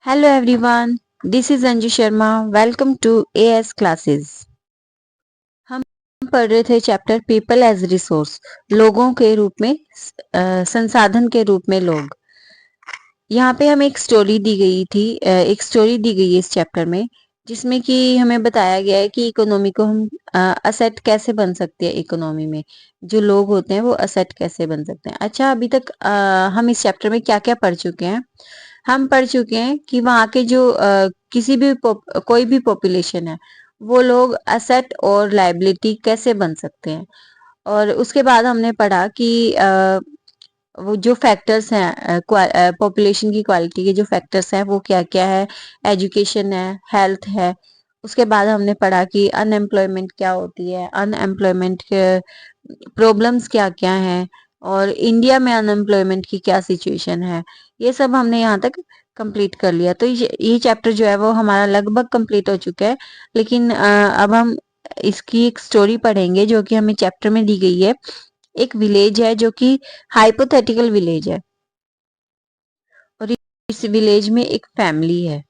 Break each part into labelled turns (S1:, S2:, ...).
S1: Hello everyone, this is Anju Sharma. Welcome to AS classes. हम पढ़ रहे थे चैप्टर पीपल एज रिसोर्स, लोगों के रूप में संसाधन के रूप में लोग। यहाँ पे हमें एक स्टोरी दी गई थी, एक स्टोरी दी गई है इस चैप्टर में, जिसमें कि हमें बताया गया है कि इकोनॉमी को हम असेट कैसे बन सकते हैं। इकोनॉमी में जो लोग होते हैं वो असेट कैसे बन सकते हैं। अच्छा, अभी तक हम इस चैप्टर में क्या क्या पढ़ चुके हैं। हम पढ़ चुके हैं कि वहाँ के जो किसी भी कोई भी पॉपुलेशन है, वो लोग असेट और लाइबिलिटी कैसे बन सकते हैं। और उसके बाद हमने पढ़ा कि वो जो फैक्टर्स हैं, पॉपुलेशन की क्वालिटी के जो फैक्टर्स हैं वो क्या क्या है। एजुकेशन है, हेल्थ है। उसके बाद हमने पढ़ा कि अनएम्प्लॉयमेंट क्या होती है, अनएम्प्लॉयमेंट के प्रॉब्लम्स क्या क्या हैं, और इंडिया में अनएम्प्लॉयमेंट की क्या सिचुएशन है। ये सब हमने यहाँ तक कंप्लीट कर लिया। तो ये चैप्टर जो है वो हमारा लगभग कंप्लीट हो चुका है। लेकिन अब हम इसकी एक स्टोरी पढ़ेंगे जो कि हमें चैप्टर में दी गई है। एक विलेज है जो कि हाइपोथेटिकल विलेज है, और इस विलेज में एक फैमिली है।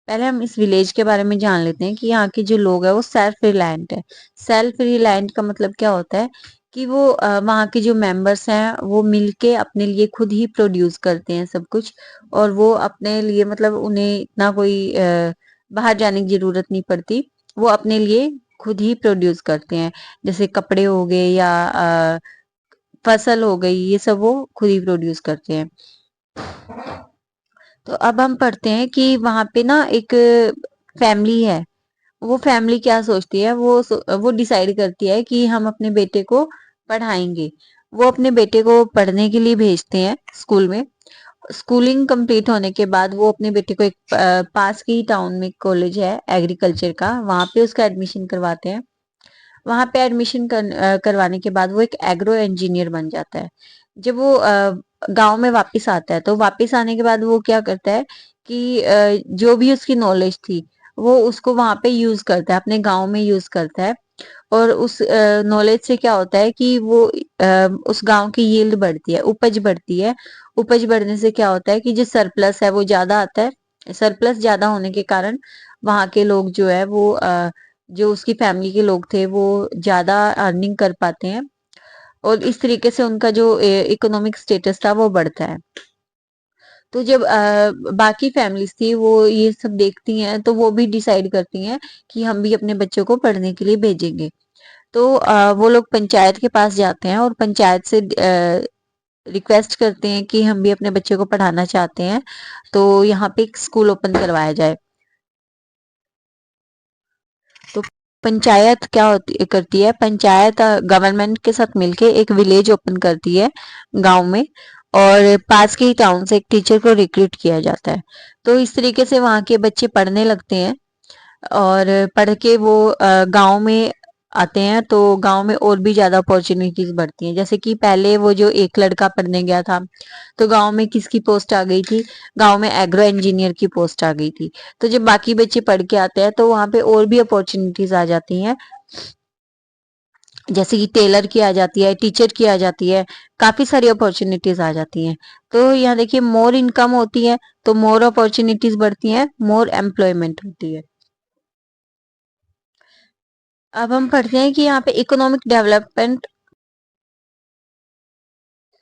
S1: पहले हम इस विलेज के बारे में जान लेते हैं कि यहाँ के जो लोग हैं वो सेल्फ रिलायंट है। सेल्फ रिलायंट का मतलब क्या होता है कि वो वहाँ के जो मेंबर्स हैं वो मिलके अपने लिए खुद ही प्रोड्यूस करते हैं सब कुछ। और वो अपने लिए मतलब उन्हें इतना कोई बाहर जाने की जरूरत नहीं पड़ती। वो अपने लिए खुद ही प्रोड्यूस करते हैं। जैसे कपड़े हो गए या फसल हो गई, ये सब वो खुद ही प्रोड्यूस करते हैं। तो अब हम पढ़ते हैं कि वहां पे ना एक फैमिली है। वो फैमिली क्या सोचती है, वो डिसाइड करती है कि हम अपने बेटे को पढ़ाएंगे। वो अपने बेटे को पढ़ने के लिए भेजते हैं स्कूल में। स्कूलिंग कंप्लीट होने के बाद वो अपने बेटे को एक पास के ही टाउन में कॉलेज है एग्रीकल्चर का, वहां पे उसका एडमिशन करवाते हैं। वहां पे एडमिशन करवाने के बाद वो एक एग्रो इंजीनियर बन जाता है। जब वो गांव में वापस आता है तो वापस आने के बाद वो क्या करता है कि जो भी उसकी नॉलेज थी वो उसको वहां पे यूज करता है, अपने गांव में यूज करता है। और उस नॉलेज से क्या होता है कि वो उस गांव की यील्ड बढ़ती है, उपज बढ़ती है। उपज बढ़ने से क्या होता है कि जो सरप्लस है वो ज्यादा आता है। सरप्लस ज्यादा होने के कारण वहां के लोग जो है वो जो उसकी फैमिली के लोग थे वो ज्यादा अर्निंग कर पाते हैं। और इस तरीके से उनका जो इकोनॉमिक स्टेटस था वो बढ़ता है। तो जब बाकी फैमिलीज थी वो ये सब देखती हैं तो वो भी डिसाइड करती हैं कि हम भी अपने बच्चों को पढ़ने के लिए भेजेंगे। तो वो लोग पंचायत के पास जाते हैं और पंचायत से रिक्वेस्ट करते हैं कि हम भी अपने बच्चे को पढ़ाना चाहते हैं, तो यहाँ पे एक स्कूल ओपन करवाया जाए। तो पंचायत क्या होती करती है, पंचायत गवर्नमेंट के साथ मिलके एक विलेज ओपन करती है गांव में। और पास के ही टाउन से एक टीचर को रिक्रूट किया जाता है। तो इस तरीके से वहाँ के बच्चे पढ़ने लगते हैं। और पढ़ के वो गांव में आते हैं तो गांव में और भी ज्यादा अपॉर्चुनिटीज बढ़ती हैं। जैसे कि पहले वो जो एक लड़का पढ़ने गया था तो गांव में किसकी पोस्ट आ गई थी, गांव में एग्रो इंजीनियर की पोस्ट आ गई थी। तो जब बाकी बच्चे पढ़ के आते हैं तो वहां पे और भी अपॉर्चुनिटीज आ जाती हैं। जैसे कि टेलर की आ जाती है, टीचर की आ जाती है, काफी सारी अपॉर्चुनिटीज आ जाती हैं। तो यहाँ देखिए मोर इनकम होती है तो मोर अपॉर्चुनिटीज बढ़ती हैं, मोर एम्प्लॉयमेंट होती है। अब हम पढ़ते हैं कि यहाँ पे इकोनॉमिक डेवलपमेंट।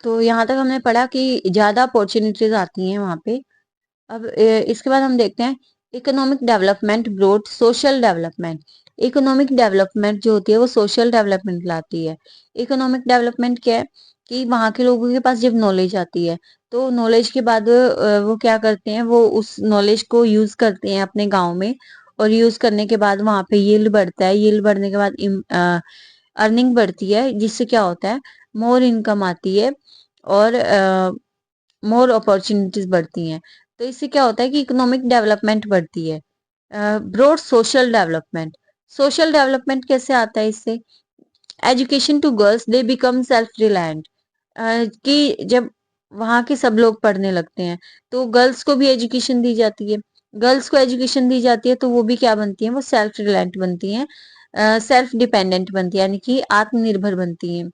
S1: तो यहाँ तक हमने पढ़ा कि ज्यादा अपॉर्चुनिटीज आती हैं वहाँ पे। अब इसके बाद हम देखते हैं economic development broad social development. Economic development जो होती है वो सोशल डेवलपमेंट लाती है। इकोनॉमिक डेवलपमेंट क्या है कि वहाँ के लोगों के पास जब नॉलेज आती है तो नॉलेज के बाद वो क्या करते हैं, वो उस नॉलेज को यूज करते हैं अपने गांव में। और यूज करने के बाद वहां पे यील्ड बढ़ता है, यील्ड बढ़ने के बाद अर्निंग बढ़ती है, जिससे क्या होता है मोर इनकम आती है और मोर अपॉर्चुनिटीज बढ़ती हैं। तो इससे क्या होता है कि इकोनॉमिक डेवलपमेंट बढ़ती है। Broad social development. Social development कैसे आता है इससे, education to girls they become self reliant. कि जब वहाँ के सब लोग पढ़ने लगते हैं तो गर्ल्स को भी एजुकेशन दी जाती है। गर्ल्स को एजुकेशन दी जाती है तो वो भी क्या बनती हैं, वो सेल्फ रिलायंट बनती हैं, सेल्फ डिपेंडेंट बनती है, यानी कि आत्मनिर्भर बनती हैं।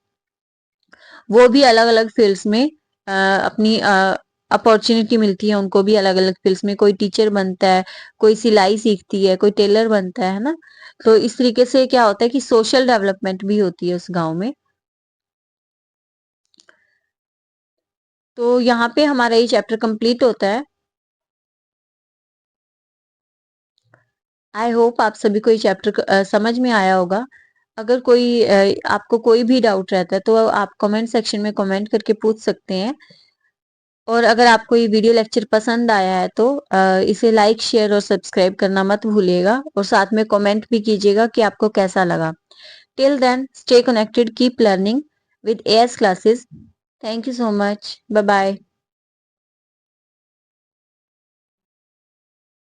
S1: वो भी अलग अलग फील्ड्स में अपनी अपॉर्चुनिटी मिलती है उनको भी अलग अलग फील्ड्स में। कोई टीचर बनता है, कोई सिलाई सीखती है, कोई टेलर बनता है ना। तो इस तरीके से क्या होता है कि सोशल डेवलपमेंट भी होती है उस गांव में। तो यहाँ पे हमारा ये चैप्टर कंप्लीट होता है। आई होप आप सभी को ये चैप्टर समझ में आया होगा। अगर कोई आपको कोई भी डाउट रहता है तो आप कमेंट सेक्शन में कमेंट करके पूछ सकते हैं। और अगर आपको ये वीडियो लेक्चर पसंद आया है तो इसे लाइक शेयर और सब्सक्राइब करना मत भूलिएगा, और साथ में कमेंट भी कीजिएगा कि आपको कैसा लगा। Till then stay connected, keep learning with AS classes. Thank you so much. Bye bye.